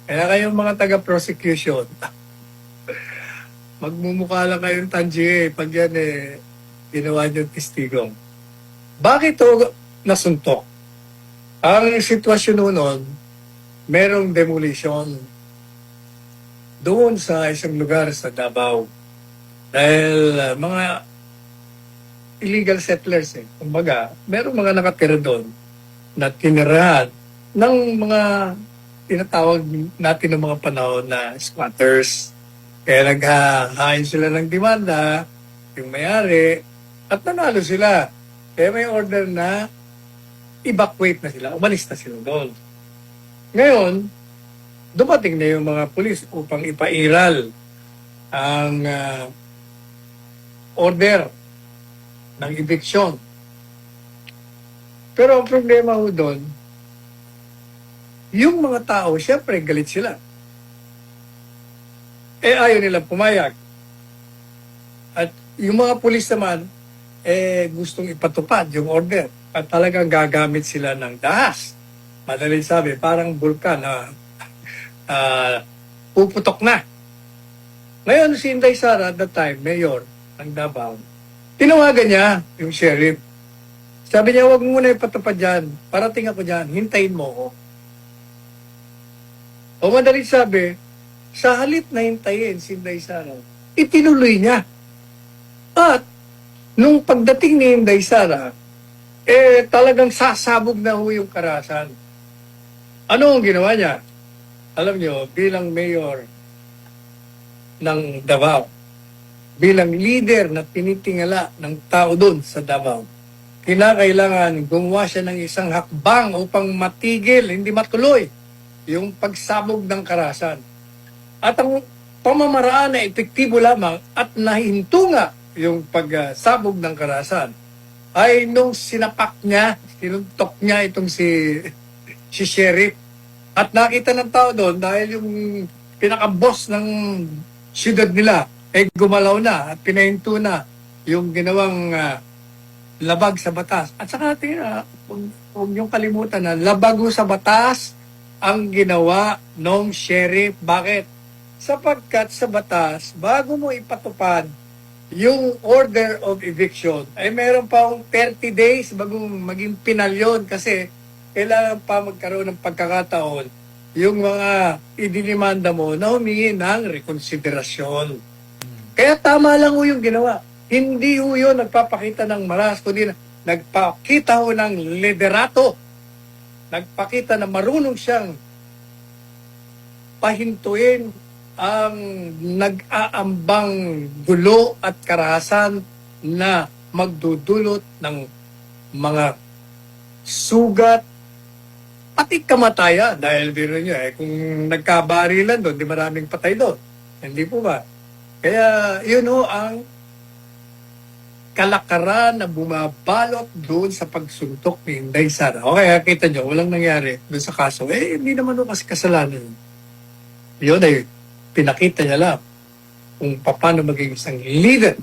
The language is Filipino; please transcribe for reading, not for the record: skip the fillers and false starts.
Kaya kayong mga taga-prosecution, magmumukha lang kayong tangi pag yan ginawa niyong testigong. Bakit ito nasuntok? Ang sitwasyon noon, merong demolition doon sa isang lugar sa Davao. Dahil mga illegal settlers Kumbaga, merong mga nakatira doon na tinirahan ng mga tinatawag natin ng mga panahon na squatters. Kaya naghahain sila ng demanda, yung may-ari, at nanalo sila. Kaya may order na evacuate na sila, umalis na sila doon. Ngayon, dumating na yung mga pulis upang ipairal ang order ng eviction. Pero ang problema ho doon, yung mga tao, syempre galit sila. Ayaw nila pumayag. At yung mga pulis naman, gustong ipatupad yung order. At talagang gagamit sila ng dahas. Madaling sabi, parang bulkan na puputok na. Ngayon, si Inday Sara at that time, mayor ng Davao, tinawagan niya yung sheriff. Sabi niya, huwag muna ipatupad dyan. Parating ako dyan, hintayin mo ako. O madaling sabi, sa halip na hintayin si Inday Sara, itinuloy niya. At nung pagdating ni Inday Sara, talagang sasabog na ho yung karahasan. Ano ang ginawa niya? Alam niyo, bilang mayor ng Davao, bilang leader na tinitingala ng tao doon sa Davao, kinakailangan gumawa siya ng isang hakbang upang matigil, hindi matuloy, yung pagsabog ng karahasan. At ang pamamaraan na epektibo lamang at nahinto nga yung pagsabog ng karahasan ay nung sinapak niya, sinuntok niya itong si sheriff. At nakita ng tao doon dahil yung pinaka-boss ng siyudad nila gumalaw na at pinahinto na yung ginawang labag sa batas. At saka huwag niyong kalimutan na labag sa batas ang ginawa ng sheriff. Bakit? Sapagkat sa batas, bago mo ipatupad yung order of eviction, ay meron pa 30 days bago maging penal yun kasi kailangan pa magkaroon ng pagkakataon yung mga idinimanda mo na humingi ng rekonsiderasyon. Kaya tama lang ho yung ginawa. Hindi ho yun nagpapakita ng maras, kundi nagpakita ho ng liderato. Nagpakita na marunong siyang pahintuin ang nag-aambang gulo at karahasan na magdudulot ng mga sugat pati kamatayan. Dahil biro nyo kung nagkabarilan doon, di maraming patay doon. Hindi po ba? Kaya yun ho ang kalakaran na bumabalot doon sa pagsuntok ni Inday Sara. Okay, kita nyo, walang nangyari doon sa kaso. Hindi naman ho kasi kasalanan. Yun ay pinakita niya lang kung paano maging isang leader